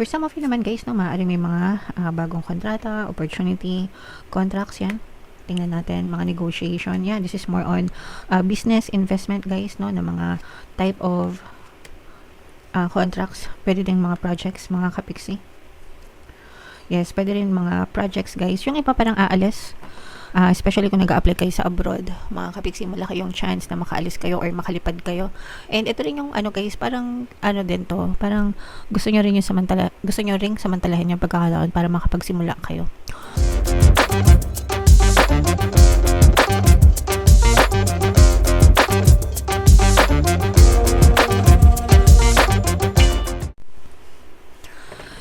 For some of you naman guys, no, maaaring may mga bagong kontrata, opportunity, contracts yan. Tingnan natin, mga negotiation. Yeah, this is more on business, investment guys, no, na mga type of contracts. Pwede din mga projects, mga kapiksi. Yes, pwede rin mga projects guys. Yung iba parang aalis. Especially kung nag-a-apply kayo sa abroad, mga kapiksi, malaki yung chance na makaalis kayo or makalipad kayo. And ito rin yung ano guys, parang ano din to, parang gusto nyo rin samantalahin yung pagkakataon para makapagsimula kayo.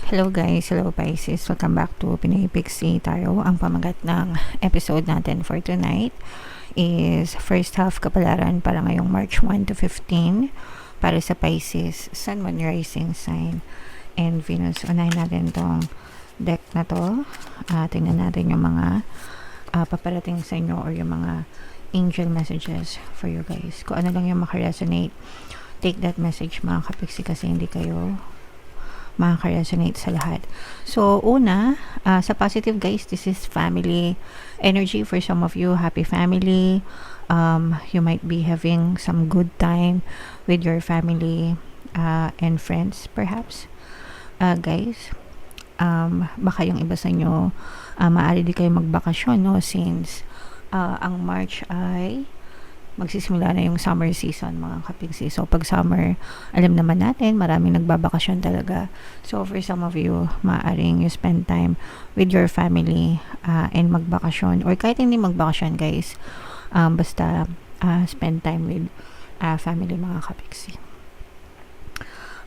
Hello guys, hello Pisces, welcome back to Pinoy Pixie Tarot. Ang pamagat ng episode natin for tonight is first half kapalaran para ngayong March 1 to 15 para sa Pisces, Sun, Moon, Rising sign, and Venus. Unahin natin tong deck na to. Tingnan natin yung mga paparating sa inyo or yung mga angel messages for you guys. Kung ano lang yung makaresonate, take that message mga kapiksi, kasi hindi kayo makaka-resonate sa lahat. So, una, sa positive guys, this is family energy for some of you. Happy family. You might be having some good time with your family and friends, perhaps. Guys, baka yung iba sa inyo, maaari di kayo magbakasyon, no? Since ang March ay magsisimula na yung summer season, mga kapigsi. So, pag summer, alam naman natin, maraming nagbabakasyon talaga. So, for some of you, maaaring you spend time with your family and magbakasyon. Or kahit hindi magbakasyon, guys, basta spend time with family, mga kapigsi.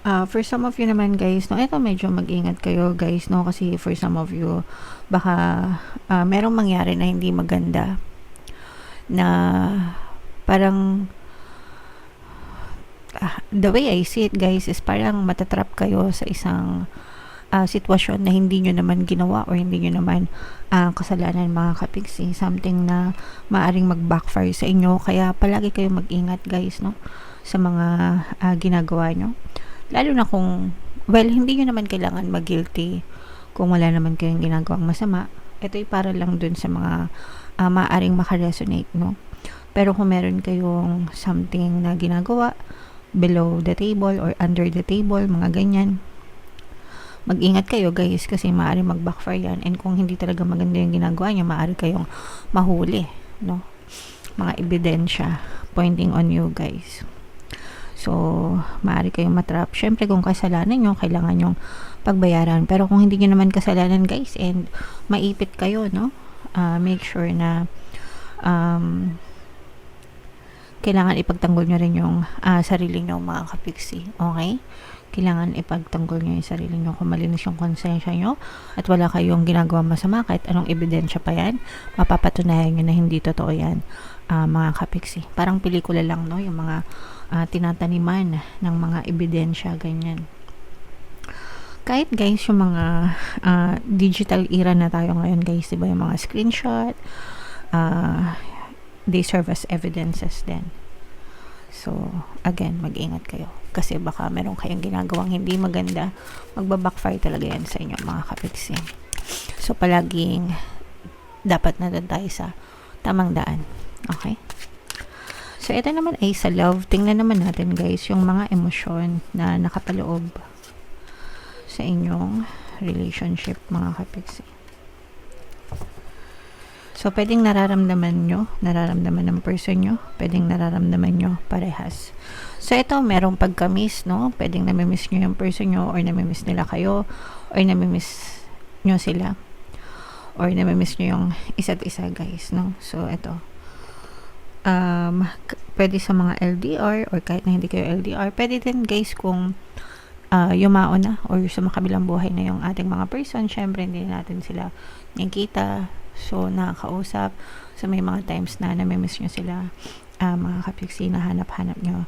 For some of you naman, guys, no, ito medyo mag-ingat kayo, guys, no, kasi for some of you, baka merong mangyari na hindi maganda na parang the way I see it guys is parang matatrap kayo sa isang sitwasyon na hindi nyo naman ginawa or hindi nyo naman kasalanan, mga kapigsi. Something na maaring mag-backfire sa inyo, kaya palagi kayo mag-ingat guys, no, sa mga ginagawa nyo, lalo na kung hindi nyo naman kailangan mag-guilty kung wala naman kayong ginagawang masama. Ito'y para lang dun sa mga maaring makaresonate, no. Pero kung meron kayong something na ginagawa below the table or under the table, mga ganyan, mag-ingat kayo guys, kasi maaari mag-backfire yan. And kung hindi talaga maganda yung ginagawa nyo, maaari kayong mahuli, no? Mga ebidensya pointing on you guys. So, maaari kayong matrap. Syempre, kung kasalanan nyo, kailangan nyong pagbayaran. Pero kung hindi nyo naman kasalanan guys and maipit kayo, no? Make sure na kailangan ipagtanggol nyo rin yung sarili nyo, mga kapiksi. Okay? Kailangan ipagtanggol nyo yung sarili nyo kung malinis yung konsensya nyo at wala kayong ginagawa masama, kahit anong ebidensya pa yan, mapapatunayan nyo na hindi totoo yan, mga kapiksi. Parang pelikula lang, no? Yung mga tinataniman ng mga ebidensya, ganyan. Kahit guys, yung mga digital era na tayo ngayon guys, diba, yung mga screenshot, they serve as evidences din. So, again, mag-ingat kayo. Kasi baka meron kayong ginagawang hindi maganda, magbabackfire talaga yan sa inyo, mga kapiksi. So, palaging dapat na doon tayo sa tamang daan. Okay? So, ito naman ay sa love. Tingnan naman natin, guys, yung mga emosyon na nakapaloob sa inyong relationship, mga kapiksi. So, pwedeng nararamdaman ng person nyo, pwedeng nararamdaman nyo parehas. So, ito, merong pagka-miss, no? Pwedeng namimiss nyo yung person nyo, or namimiss nila kayo, or namimiss nyo sila, or namimiss nyo yung isa't isa, guys, no? So, ito. Pwede sa mga LDR, or kahit na hindi kayo LDR, pwede din, guys, kung yumao na, or sa makabilang buhay na yung ating mga person, syempre, hindi natin sila nakikita, so nakakausap. So may mga times na namimiss nyo sila, mga kapiksi, na hanap-hanap nyo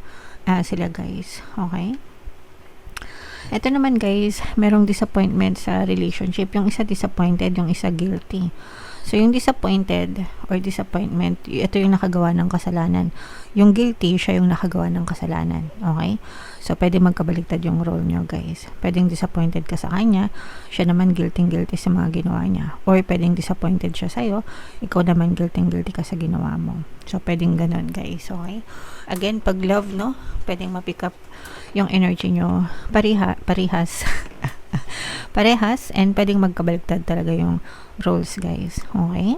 sila guys. Okay? Ito naman guys, merong disappointment sa relationship. Yung isa disappointed, yung isa guilty. So yung disappointed or disappointment, ito yung nakagawa ng kasalanan. Yung guilty, siya yung nakagawa ng kasalanan. Okay? So, pwede magkabaligtad yung role nyo, guys. Pwedeng disappointed ka sa kanya, siya naman guilty sa mga ginawa niya. Or pwedeng disappointed siya sa'yo, ikaw naman guilty ka sa ginawa mo. So, pwedeng ganun, guys. Okay? Again, pag love, no? Pwedeng ma-pick up yung energy nyo parehas. Parehas, and pwedeng magkabaligtad talaga yung roles, guys. Okay?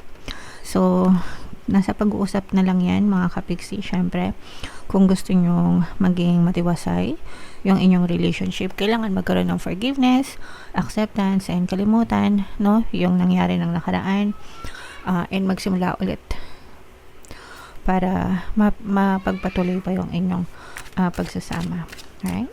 So, nasa pag-uusap na lang yan, mga kapiksi. Syempre, kung gusto nyong maging matiwasay yung inyong relationship, kailangan magkaroon ng forgiveness, acceptance, and kalimutan, no? Yung nangyari ng nakaraan, and magsimula ulit para mapagpatuloy pa yung inyong pagsasama. Alright?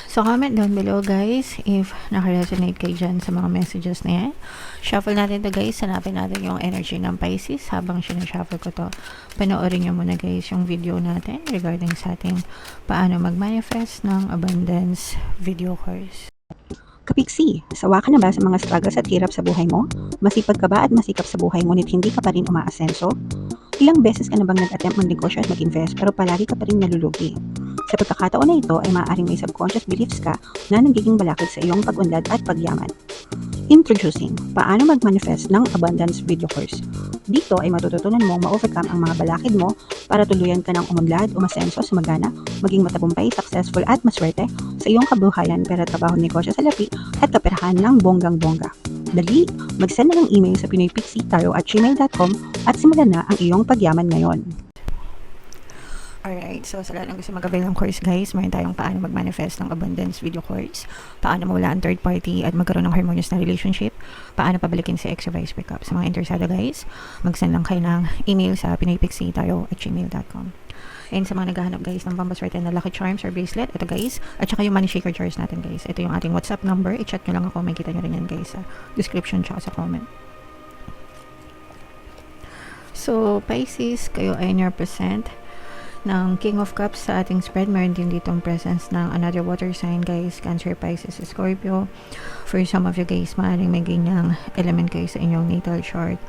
So, comment down below, guys, if naka-resonate kayo dyan sa mga messages na yan. Shuffle natin to, guys. Hanapin natin yung energy ng Pisces. Habang sinashuffle ko to, panoorin nyo muna, guys, yung video natin regarding sa ating paano mag-manifest ng abundance video course. Kapiksi, sawa ka na ba sa mga struggles at hirap sa buhay mo? Masipag ka ba at masikap sa buhay ngunit hindi ka pa rin umaasenso? Ilang beses ka na bang nag-attempt magnegosyo at mag-invest pero palagi ka pa rin nalulugi? Sa pagkakataon na ito ay maaaring may subconscious beliefs ka na nagiging balakid sa iyong pag-unlad at pagyaman. Introducing, paano mag-manifest ng abundance video course. Dito ay matututunan mong ma-overcome ang mga balakid mo para tuluyan ka ng umunlad, umasenso, sumagana, maging matagumpay, successful at maswerte sa iyong kabuhayan, pera, trabaho, negosyo sa lapi at kaperahan ng bonggang-bongga. Dali, mag-send na ng email sa pinoypixie@gmail.com at simulan na ang iyong pagyaman ngayon. Alright, so sa lahat ng gusto mag-avail ng course, guys, mayroon tayong paano mag-manifest ng abundance video course, paano mawala ang third party at magkaroon ng harmonious na relationship, paano pabalikin si ex or vice breakup. Sa mga interesado, guys, mag-send lang kayo ng email sa pinoypixie@gmail.com. And sa mga naghahanap, guys, ng pampaswerte na lucky charms or bracelet, ito, guys, at saka yung money shaker jars natin, guys. Ito yung ating WhatsApp number. I-chat nyo lang ako, may kita nyo rin yan, guys, sa description tsaka sa comment. So, Pisces, kayo ay in your present ng King of Cups sa ating spread. Meron din ditong presence ng another water sign, guys, Cancer, Pisces, Scorpio. For some of you, guys, maaaring may ganyang element kayo sa inyong natal chart,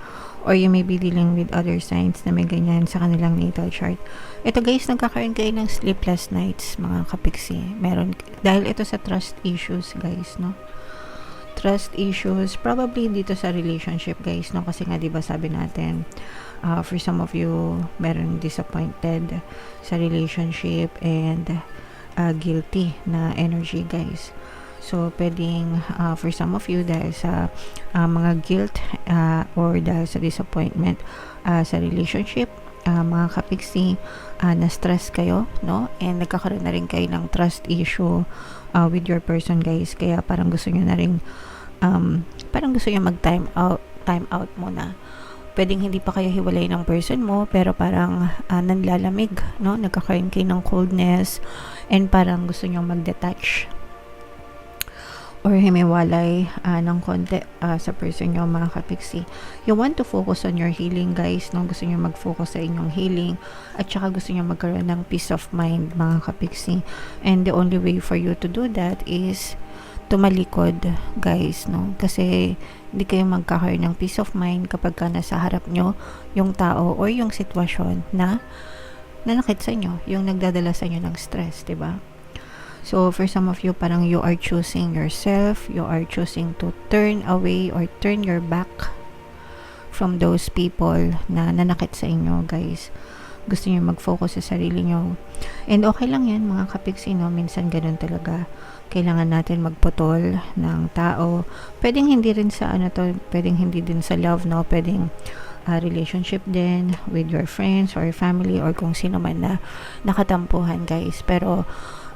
or you may be dealing with other signs na may ganyan sa kanilang natal chart. Ito, guys, nagkakaroon kayo ng sleepless nights, mga kapiksi. Meron, dahil ito sa trust issues, guys, no? Trust issues, probably dito sa relationship, guys, no? Kasi nga, diba, sabi natin, for some of you, meron disappointed sa relationship and guilty na energy, guys. So, pwedeng for some of you, dahil sa mga guilt or dahil sa disappointment sa relationship, mga kapiksi, na-stress kayo, no? And nagkakaroon na rin kayo ng trust issue with your person, guys. Kaya parang gusto nyo na rin, parang gusto nyo mag-time out muna. Pwedeng hindi pa kayo hiwalay ng person mo, pero parang nanlalamig, no? Nagkakaroon kayo ng coldness and parang gusto nyo mag-detach or himiwalay ng konti sa person nyo, mga kapiksi. You want to focus on your healing, guys, no? Gusto nyo mag-focus sa inyong healing at saka gusto nyo magkaroon ng peace of mind, mga kapiksi. And the only way for you to do that is tumalikod, guys, no? Kasi hindi kayo magkakaroon ng peace of mind kapag ka nasa harap nyo yung tao or yung sitwasyon na nanakit sa inyo, yung nagdadala sa inyo ng stress, diba? So, for some of you, parang you are choosing yourself, you are choosing to turn away or turn your back from those people na nanakit sa inyo, guys. Gusto nyo mag-focus sa sarili nyo. And okay lang yan, mga kapiksi, no? Minsan ganun talaga. Kailangan natin magputol ng tao. Pwedeng hindi rin sa pwedeng hindi din sa love, no? Pwedeng relationship din with your friends or family or kung sino man na nakatampuhan, guys. Pero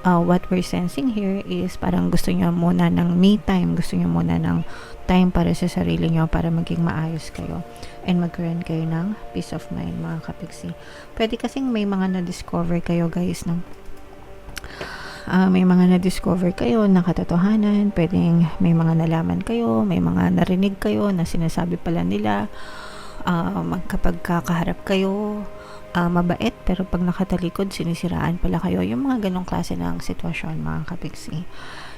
what we're sensing here is parang gusto nyo muna ng me time, gusto nyo muna ng time para sa sarili nyo para maging maayos kayo and magkaroon kayo ng peace of mind, mga kapiksi. Pwede kasing may mga na-discover kayo, guys, no? May mga na-discover kayo na katotohanan, pwedeng may mga nalaman kayo, may mga narinig kayo na sinasabi pala nila, kapag kakaharap kayo, mabait, pero pag nakatalikod, sinisiraan pala kayo. Yung mga ganong klase ng sitwasyon, mga kapiksi.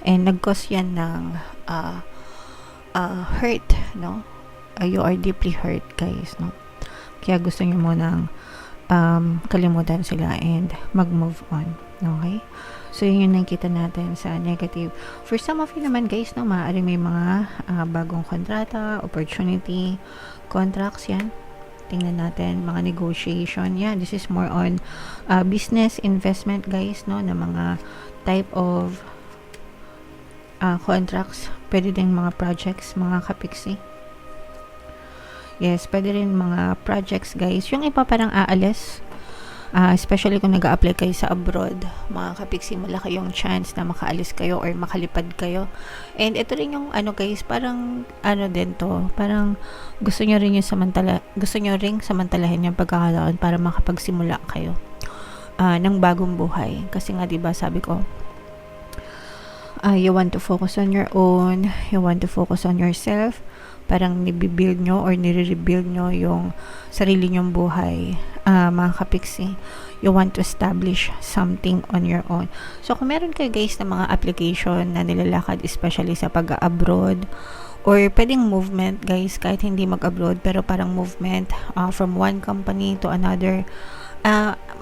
And nag-cause yan ng hurt, no? You are deeply hurt, guys, no? Kaya gusto nyo munang kalimutan sila and mag-move on. Okay? So, yun yung nakikita natin sa negative. For some of you naman guys, no, maaari may mga bagong kontrata, opportunity, contracts yan. Tingnan natin, mga negotiation. Yeah, this is more on business investment guys, no, na mga type of contracts. Pwede din mga projects, mga kapiksi. Yes, pwede rin mga projects guys. Yung iba parang aalis. Especially kung nag-a-apply kayo sa abroad, mga kapiksi, malaki yung chance na makaalis kayo or makalipad kayo. And ito rin yung guys, parang din to, parang gusto nyo rin samantalahin yung pagkakataon para makapagsimula kayo ng bagong buhay. Kasi nga diba sabi ko, you want to focus on your own, you want to focus on yourself, parang nibibuild nyo or nire-rebuild nyo yung sarili nyong buhay, mga kapiksi. You want to establish something on your own. So, kung meron kayo guys na mga application na nilalakad, especially sa pag-abroad, or pwedeng movement guys, kahit hindi mag-abroad, pero parang movement from one company to another,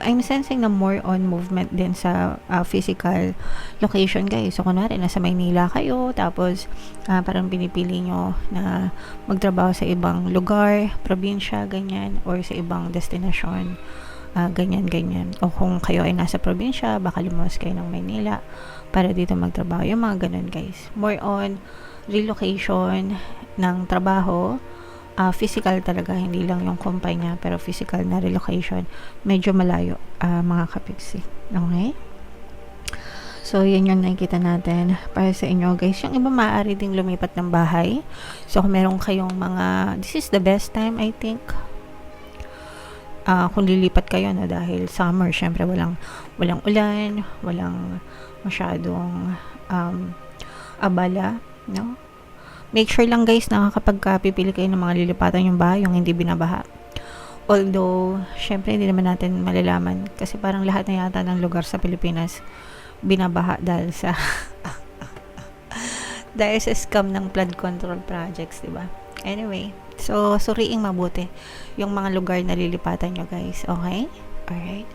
I'm sensing na more on movement din sa physical location guys. So, kunwari, nasa Maynila kayo, tapos parang pinipili nyo na magtrabaho sa ibang lugar, probinsya, ganyan, or sa ibang destination, ganyan. O kung kayo ay nasa probinsya, baka lumuwas kayo ng Maynila para dito magtrabaho. Yung mga ganun guys. More on relocation ng trabaho, physical talaga, hindi lang yung kumpanya, pero physical na relocation, medyo malayo, mga kapiksi. Okay? So, yan yung nakikita natin para sa inyo guys. Yung iba maaari ding lumipat ng bahay. So, kung meron kayong mga, this is the best time I think, kung lilipat kayo, no, dahil summer, syempre walang ulan, walang masyadong abala, no? Make sure lang guys na kapag pipili kayo ng mga lilipatan yung bahay, yung hindi binabaha. Although, syempre hindi naman natin malalaman kasi parang lahat na yata ng lugar sa Pilipinas binabaha dahil sa scam ng flood control projects, diba? Anyway, so suriing mabuti yung mga lugar na lilipatan nyo guys, okay? Alright.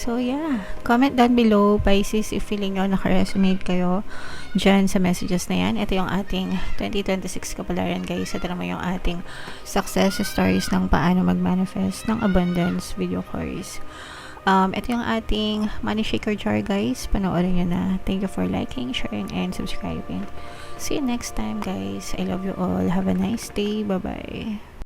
So, yeah. Comment down below, Pisces, if feeling nyo naka-resonate kayo dyan sa messages na yan. Ito yung ating 2026 kapalaran, guys. Ito naman yung ating success stories ng paano mag-manifest ng abundance video course. Ito yung ating money shaker jar, guys. Panoorin nyo na. Thank you for liking, sharing, and subscribing. See you next time, guys. I love you all. Have a nice day. Bye-bye.